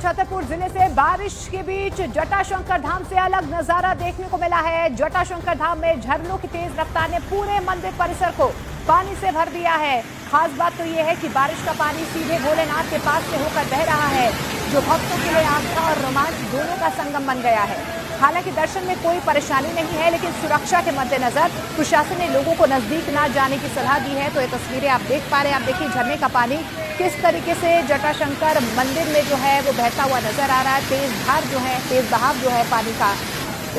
छतरपुर जिले से बारिश के बीच जटाशंकर धाम से अलग नजारा देखने को मिला है। जटाशंकर धाम में झरनों की तेज रफ्तार ने पूरे मंदिर परिसर को पानी से भर दिया है। खास बात तो यह है कि बारिश का पानी सीधे भोलेनाथ के पास से होकर बह रहा है, जो भक्तों के लिए आस्था और रोमांच दोनों का संगम बन गया है। हालांकि दर्शन में कोई परेशानी नहीं है, लेकिन सुरक्षा के मद्देनजर प्रशासन ने लोगों को नजदीक न जाने की सलाह दी है। तो ये तस्वीरें आप देख पा रहे हैं। आप देखिए झरने का पानी किस तरीके से जटाशंकर मंदिर में जो है वो बहता हुआ नजर आ रहा है। तेज धार जो है, तेज बहाव जो है पानी का,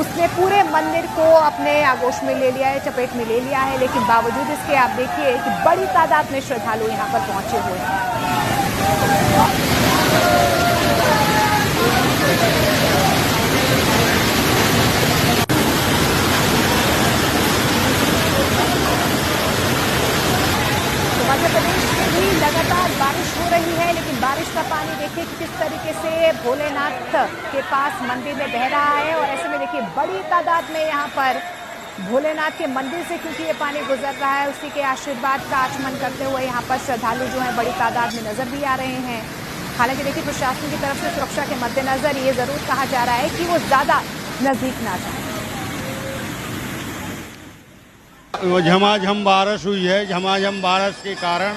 उसने पूरे मंदिर को अपने आगोश में ले लिया है, चपेट में ले लिया है। लेकिन बावजूद इसके आप देखिए कि बड़ी तादाद में श्रद्धालु यहाँ पर पहुंचे हुए हैं। मध्य प्रदेश में भी लगातार बारिश हो रही है, लेकिन बारिश का पानी देखिए कि किस तरीके से भोलेनाथ के पास मंदिर में बह रहा है। और ऐसे में देखिए बड़ी तादाद में यहाँ पर भोलेनाथ के मंदिर से क्योंकि ये पानी गुजर रहा है, उसी के आशीर्वाद का आचमन करते हुए यहाँ पर श्रद्धालु जो है बड़ी तादाद में नजर भी आ रहे हैं। हालांकि देखिए प्रशासन की तरफ से सुरक्षा के मद्देनजर ये जरूर कहा जा रहा है कि वो ज्यादा नजदीक ना जाए। झमाझम बारिश हुई है। झमाझम बारिश के कारण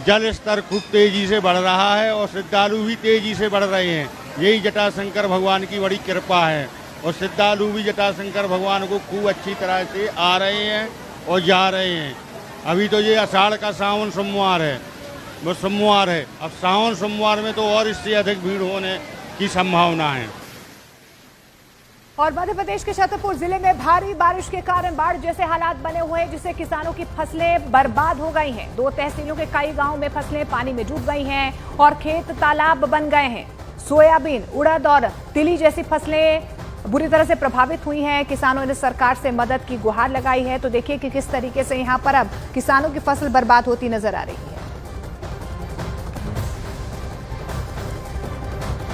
जल स्तर खूब तेजी से बढ़ रहा है और श्रद्धालु भी तेजी से बढ़ रहे हैं। यही जटाशंकर भगवान की बड़ी कृपा है और श्रद्धालु भी जटाशंकर भगवान को खूब अच्छी तरह से आ रहे हैं और जा रहे हैं। अभी तो ये आषाढ़ का सावन सोमवार है, वो सोमवार है। अब सावन सोमवार में तो और इससे अधिक भीड़ होने की संभावना है। और मध्य प्रदेश के छतरपुर जिले में भारी बारिश के कारण बाढ़ जैसे हालात बने हुए हैं, जिससे किसानों की फसलें बर्बाद हो गई हैं। 2 तहसीलों के कई गांवों में फसलें पानी में डूब गई हैं और खेत तालाब बन गए हैं। सोयाबीन, उड़द और तिली जैसी फसलें बुरी तरह से प्रभावित हुई हैं। किसानों ने सरकार से मदद की गुहार लगाई है। तो देखिए कि किस तरीके से यहाँ पर अब किसानों की फसल बर्बाद होती नजर आ रही है।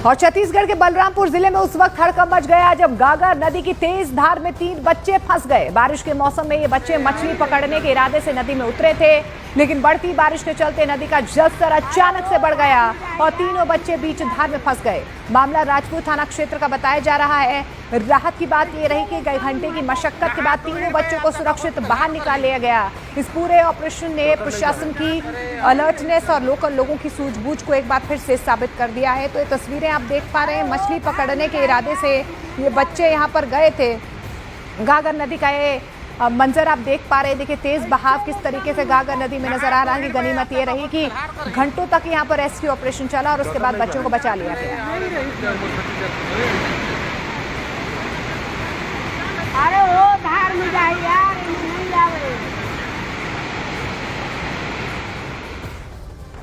और छत्तीसगढ़ के बलरामपुर जिले में उस वक्त हड़कंप मच गया जब गागर नदी की तेज धार में 3 बच्चे फंस गए। बारिश के मौसम में ये बच्चे मछली पकड़ने के इरादे से नदी में उतरे थे, लेकिन बढ़ती बारिश के चलते नदी का जलस्तर अचानक से बढ़ गया और तीनों बच्चे बीच धार में फंस गए। मामला राजपुर थाना क्षेत्र का बताया जा रहा है। राहत की बात यह रही कि कई घंटे की मशक्कत के बाद तीनों बच्चों को सुरक्षित बाहर निकाल लिया गया। इस पूरे ऑपरेशन ने प्रशासन की अलर्टनेस और लोकल लोगों की सूझबूझ को एक बार फिर से साबित कर दिया है। तो ये तस्वीरें आप देख पा रहे हैं, मछली पकड़ने के इरादे से ये बच्चे यहाँ पर गए थे। गागर नदी का ये मंजर आप देख पा रहे हैं। देखिए तेज बहाव किस तरीके से गागर नदी में नजर आ रहा है। गनीमत ये रही कि घंटों तक यहाँ पर रेस्क्यू ऑपरेशन चला और उसके बाद बच्चों को बचा लिया गया। अरे वो धार में जाए यार, नहीं जावे।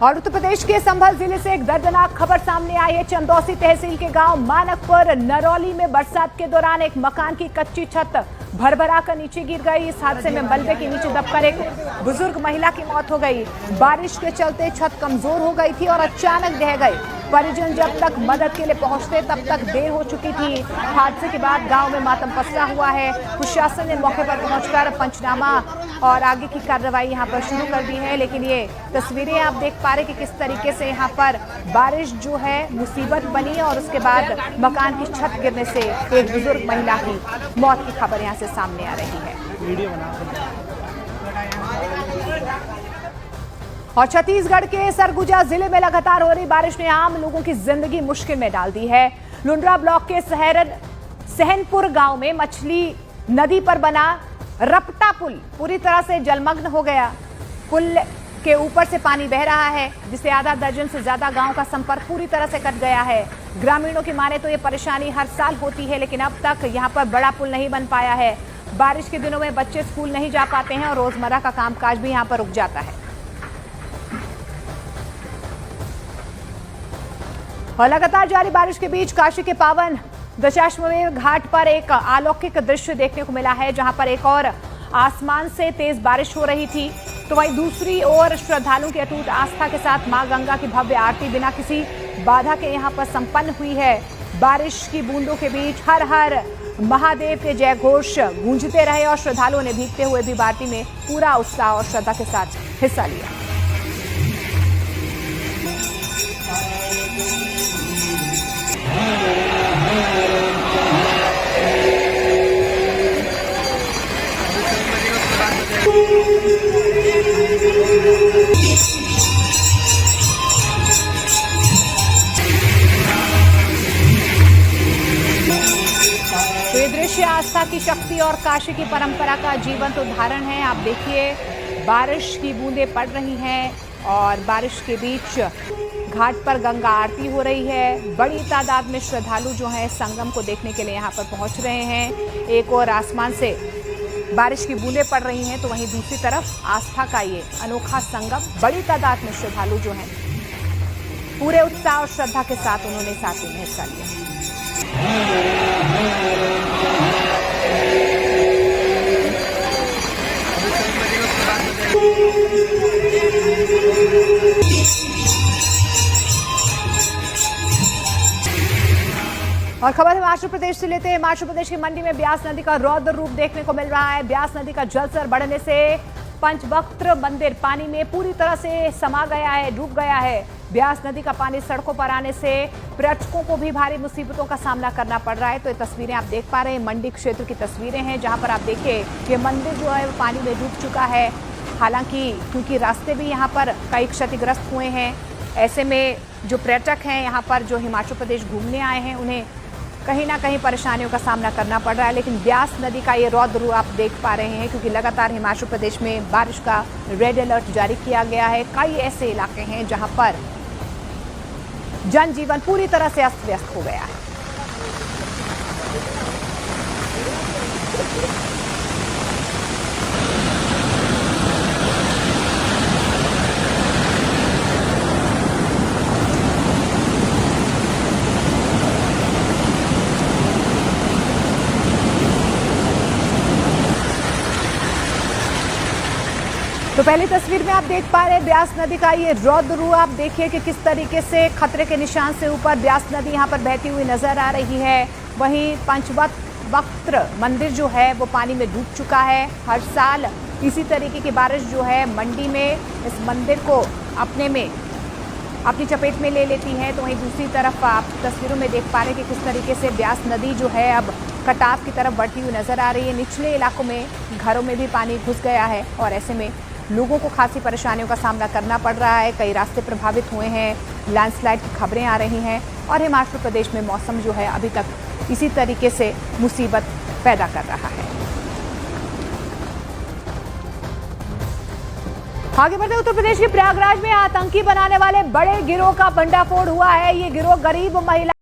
और उत्तर प्रदेश के संभल जिले से एक दर्दनाक खबर सामने आई है। चंदौसी तहसील के गांव मानकपुर नरौली में बरसात के दौरान एक मकान की कच्ची छत भरभरा कर नीचे गिर गई। इस हादसे में मलबे के नीचे दबकर एक बुजुर्ग महिला की मौत हो गई। बारिश के चलते छत कमजोर हो गई थी और अचानक ढह गई। परिजन जब तक मदद के लिए पहुंचते तब तक देर हो चुकी थी। हादसे के बाद गांव में मातम पसरा हुआ है। प्रशासन ने मौके पर पहुंचकर पंचनामा और आगे की कार्रवाई यहां पर शुरू कर दी है। लेकिन ये तस्वीरें आप देख पा रहे कि किस तरीके से यहां पर बारिश जो है मुसीबत बनी और उसके बाद मकान की छत गिरने से एक बुजुर्ग महिला की मौत की खबर यहां से सामने आ रही है। और छत्तीसगढ़ के सरगुजा जिले में लगातार हो रही बारिश ने आम लोगों की जिंदगी मुश्किल में डाल दी है। लुंड्रा ब्लॉक के सहनपुर गांव में मछली नदी पर बना रपटा पुल पूरी तरह से जलमग्न हो गया। पुल के ऊपर से पानी बह रहा है, जिससे आधा दर्जन से ज्यादा गांव का संपर्क पूरी तरह से कट गया है। ग्रामीणों की माने तो ये परेशानी हर साल होती है, लेकिन अब तक यहाँ पर बड़ा पुल नहीं बन पाया है। बारिश के दिनों में बच्चे स्कूल नहीं जा पाते हैं और रोजमर्रा का कामकाज भी यहाँ पर रुक जाता है। और लगातार जारी बारिश के बीच काशी के पावन दशाश्वमेध घाट पर एक अलौकिक दृश्य देखने को मिला है, जहां पर एक और आसमान से तेज बारिश हो रही थी, तो वहीं दूसरी ओर श्रद्धालुओं की अटूट आस्था के साथ मां गंगा की भव्य आरती बिना किसी बाधा के यहां पर संपन्न हुई है। बारिश की बूंदों के बीच हर हर महादेव के जय घोष गूंजते रहे और श्रद्धालुओं ने भीगते हुए भी आरती में पूरा उत्साह और श्रद्धा के साथ हिस्सा लिया। दृश्य आस्था की शक्ति और काशी की परंपरा का जीवंत उदाहरण है। आप देखिए, बारिश की बूंदें पड़ रही हैं और बारिश के बीच घाट पर गंगा आरती हो रही है। बड़ी तादाद में श्रद्धालु जो हैं संगम को देखने के लिए यहाँ पर पहुँच रहे हैं। एक और आसमान से बारिश की बूंदें पड़ रही हैं तो वहीं दूसरी तरफ आस्था का ये अनोखा संगम, बड़ी तादाद में श्रद्धालु जो हैं पूरे उत्साह और श्रद्धा के साथ उन्होंने इस आरती में हिस्सा लिया। और खबर हिमाचल प्रदेश से लेते हैं। हिमाचल प्रदेश की मंडी में ब्यास नदी का रौद्र रूप देखने को मिल रहा है। ब्यास नदी का जलस्तर बढ़ने से पंचवक्त्र मंदिर पानी में पूरी तरह से समा गया है, डूब गया है। ब्यास नदी का पानी सड़कों पर आने से पर्यटकों को भी भारी मुसीबतों का सामना करना पड़ रहा है। तो ये तस्वीरें आप देख पा रहे हैं, मंडी क्षेत्र की तस्वीरें हैं, जहां पर आप देखिए ये मंदिर जो है वो पानी में डूब चुका है। हालांकि क्योंकि रास्ते भी यहाँ पर कई क्षतिग्रस्त हुए हैं, ऐसे में जो पर्यटक हैं यहाँ पर जो हिमाचल प्रदेश घूमने आए हैं उन्हें कहीं ना कहीं परेशानियों का सामना करना पड़ रहा है। लेकिन ब्यास नदी का ये रौद्र रूप आप देख पा रहे हैं क्योंकि लगातार हिमाचल प्रदेश में बारिश का रेड अलर्ट जारी किया गया है। कई ऐसे इलाके हैं जहां पर जनजीवन पूरी तरह से अस्त व्यस्त हो गया है। तो पहली तस्वीर में आप देख पा रहे हैं ब्यास नदी का ये रौद्र रूप। आप देखिए कि किस तरीके से खतरे के निशान से ऊपर ब्यास नदी यहाँ पर बहती हुई नजर आ रही है। वहीं पंचवक्त्र मंदिर जो है वो पानी में डूब चुका है। हर साल इसी तरीके की बारिश जो है मंडी में इस मंदिर को अपनी चपेट में ले लेती है। तो वहीं दूसरी तरफ आप तस्वीरों में देख पा रहे हैं कि किस तरीके से ब्यास नदी जो है अब कटाव की तरफ बढ़ती हुई नजर आ रही है। निचले इलाकों में घरों में भी पानी घुस गया है और ऐसे में लोगों को खासी परेशानियों का सामना करना पड़ रहा है। कई रास्ते प्रभावित हुए हैं, लैंडस्लाइड की खबरें आ रही हैं और हिमाचल प्रदेश में मौसम जो है अभी तक इसी तरीके से मुसीबत पैदा कर रहा है। आगे बढ़ते उत्तर प्रदेश के प्रयागराज में आतंकी बनाने वाले बड़े गिरोह का भंडाफोड़ हुआ है। ये गिरोह गरीब महिला